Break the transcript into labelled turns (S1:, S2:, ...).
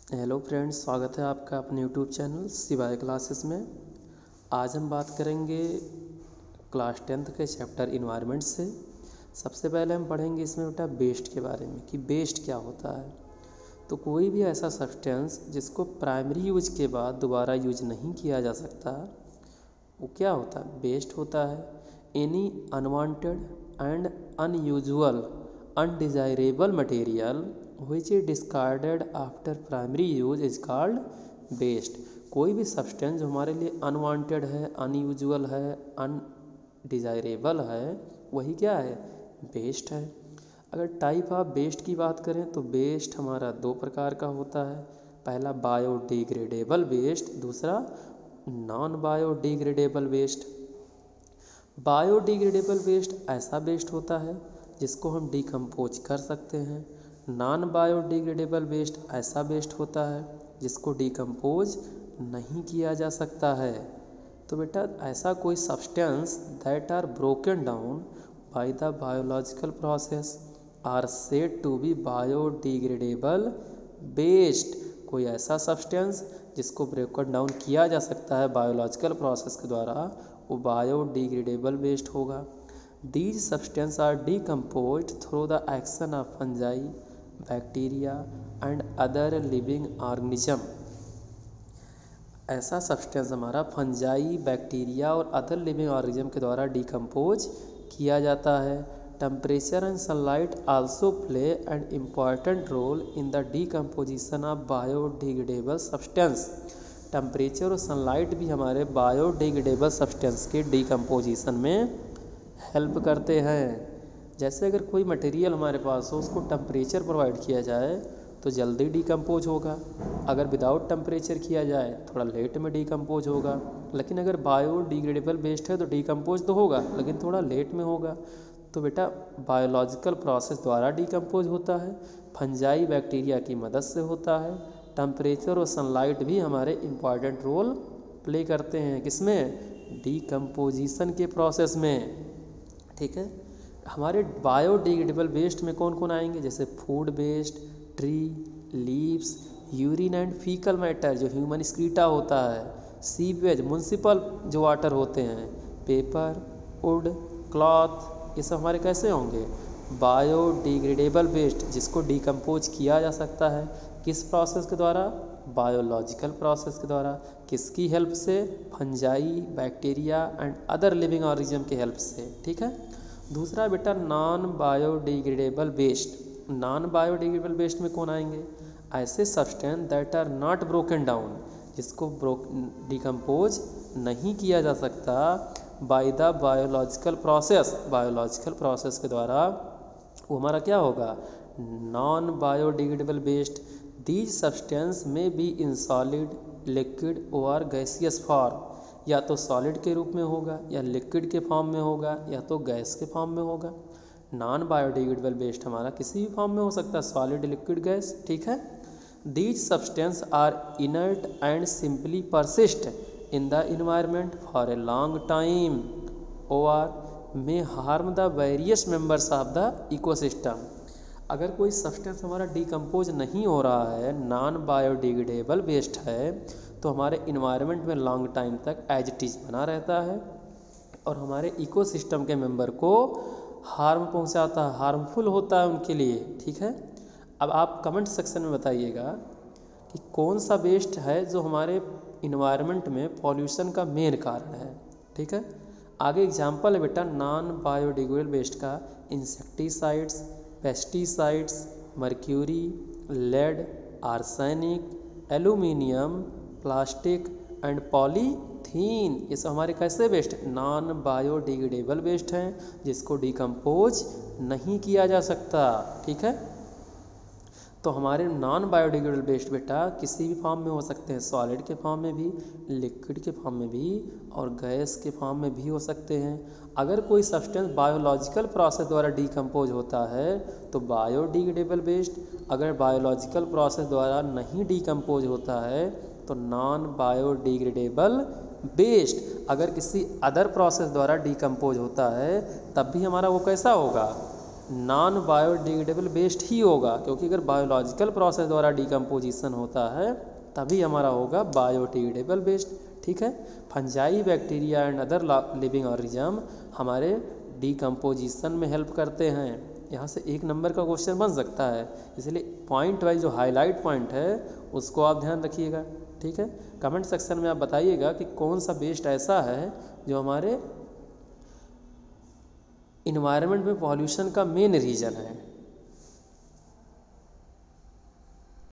S1: Hello friends, स्वागत है आपका अपने यूट्यूब चैनल शिवाय क्लासेस में। आज हम बात करेंगे क्लास 10th के चैप्टर इन्वायरमेंट से। सबसे पहले हम पढ़ेंगे इसमें बेटा वेस्ट के बारे में कि वेस्ट क्या होता है। तो कोई भी ऐसा सब्सटेंस जिसको प्राइमरी यूज के बाद दोबारा यूज नहीं किया जा सकता, वो क्या होता है? वेस्ट होता है। Any unwanted and unusual undesirable material which is discarded after primary use is called waste। कोई भी सब्सटेंस जो हमारे लिए अनवांटेड है, अनयूजुअल है, अनडिजायरेबल है, वही क्या है? वेस्ट है। अगर टाइप ऑफ वेस्ट की बात करें तो वेस्ट हमारा दो प्रकार का होता है। पहला बायोडिग्रेडेबल वेस्ट, दूसरा non biodegradable waste. Biodegradable waste ऐसा वेस्ट होता है जिसको हम डिकम्पोज कर सकते हैं। नॉन बायोडिग्रेडेबल वेस्ट ऐसा वेस्ट होता है जिसको डिकम्पोज नहीं किया जा सकता है। तो बेटा ऐसा कोई substance that are broken down by the biological process are said to be biodegradable waste. कोई ऐसा सब्सटेंस जिसको ब्रोकन डाउन किया जा सकता है बायोलॉजिकल प्रोसेस के द्वारा, वो बायोडिग्रेडेबल वेस्ट होगा। These substances are decomposed through the action of fungi, bacteria and other living organism. ऐसा सब्सटेंस हमारा फंजाई, बैक्टीरिया और अदर लिविंग ऑर्गेनिज्म के द्वारा डिकम्पोज किया जाता है। Temperature and sunlight also play an important role in the decomposition of biodegradable substance. Temperature और sunlight भी हमारे बायोडिग्रेडेबल सब्सटेंस के डिकम्पोजिशन में हेल्प करते हैं। जैसे अगर कोई मटेरियल हमारे पास हो, उसको टेम्परेचर प्रोवाइड किया जाए तो जल्दी डिकम्पोज होगा। अगर विदाउट टेम्परेचर किया जाए थोड़ा लेट में डिकम्पोज होगा। लेकिन अगर बायोडिग्रेडेबल वेस्ट है तो डिकम्पोज तो होगा लेकिन थोड़ा लेट में होगा। तो बेटा बायोलॉजिकल प्रोसेस द्वारा डिकम्पोज होता है, फंजाई बैक्टीरिया की मदद से होता है। टेम्परेचर और सनलाइट भी हमारे इम्पॉर्टेंट रोल प्ले करते हैं किसमें? डिकम्पोजिशन के प्रोसेस में। ठीक है। हमारे बायोडिग्रेडेबल वेस्ट में कौन कौन आएंगे? जैसे food waste, tree leaves, urine and faecal matter जो ह्यूमन स्क्रीटा होता है, सीवेज, म्युनिसिपल जो वाटर होते हैं, पेपर, वुड, क्लॉथ, ये सब हमारे कैसे होंगे? बायोडिग्रेडेबल वेस्ट जिसको डिकम्पोज किया जा सकता है किस प्रोसेस के द्वारा? बायोलॉजिकल प्रोसेस के द्वारा। किसकी हेल्प से? Fungi, bacteria and other living organism के हेल्प से। ठीक है। दूसरा बेटा non biodegradable waste. Non biodegradable waste में कौन आएंगे? ऐसे substance that are not broken down, जिसको डिकम्पोज नहीं किया जा सकता by the biological process. Biological process के द्वारा वो हमारा क्या होगा? Non biodegradable waste. These substance में बी इन सॉलिड, लिक्विड और गैसियस फॉर्म। या तो सॉलिड के रूप में होगा, या लिक्विड के फॉर्म में होगा, या तो गैस के फॉर्म में होगा। नॉन बायोडिग्रेडेबल वेस्ट हमारा किसी भी फॉर्म में हो सकता है, सॉलिड, लिक्विड, गैस। ठीक है। These substance are inert and simply persist in the environment for a long time और may harm the various members of the ecosystem. अगर कोई सब्सटेंस हमारा डिकम्पोज नहीं हो रहा है, नॉन बायोडिग्रेडेबल वेस्ट है, तो हमारे इन्वायरमेंट में लॉन्ग टाइम तक एज इट इज बना रहता है और हमारे इकोसिस्टम के मेंबर को हार्म पहुंचाता है, हार्मफुल होता है उनके लिए। ठीक है। अब आप कमेंट सेक्शन में बताइएगा कि कौन सा वेस्ट है जो हमारे इन्वायरमेंट में पॉल्यूशन का मेन कारण है। ठीक है। आगे एग्जाम्पल है बेटा नॉन बायोडिग्रेडेबल वेस्ट का, insecticides, pesticides, mercury, lead, arsenic, aluminium, plastic and polythene. ये सब हमारे कैसे वेस्ट? नॉन बायोडिग्रेडेबल वेस्ट हैं जिसको डिकम्पोज नहीं किया जा सकता। ठीक है। तो हमारे नॉन बायोडिग्रेडेबल वेस्ट बेटा किसी भी फॉर्म में हो सकते हैं, सॉलिड के फॉर्म में भी, लिक्विड के फॉर्म में भी और गैस के फॉर्म में भी हो सकते हैं। अगर कोई सब्सटेंस बायोलॉजिकल प्रोसेस द्वारा डिकम्पोज होता है तो बायोडिग्रेडेबल वेस्ट, अगर बायोलॉजिकल प्रोसेस द्वारा नहीं डिकम्पोज होता है तो नॉन बायोडिग्रेडेबल वेस्ट। अगर किसी अदर प्रोसेस द्वारा डिकम्पोज होता है तब भी हमारा वो कैसा होगा? नॉन बायोडिग्रेडेबल वेस्ट ही होगा, क्योंकि अगर बायोलॉजिकल प्रोसेस द्वारा डिकम्पोजिशन होता है तभी हमारा होगा बायोडिग्रेडेबल वेस्ट। ठीक है, fungi, bacteria and other living organism हमारे डिकम्पोजिशन में हेल्प करते हैं। यहाँ से 1 नंबर का क्वेश्चन बन सकता है, इसलिए पॉइंट वाइज जो हाईलाइट पॉइंट है उसको आप ध्यान रखिएगा। ठीक है, कमेंट सेक्शन में आप बताइएगा कि कौन सा वेस्ट ऐसा है जो हमारे इन्वायरमेंट में पॉल्यूशन का मेन रीज़न है।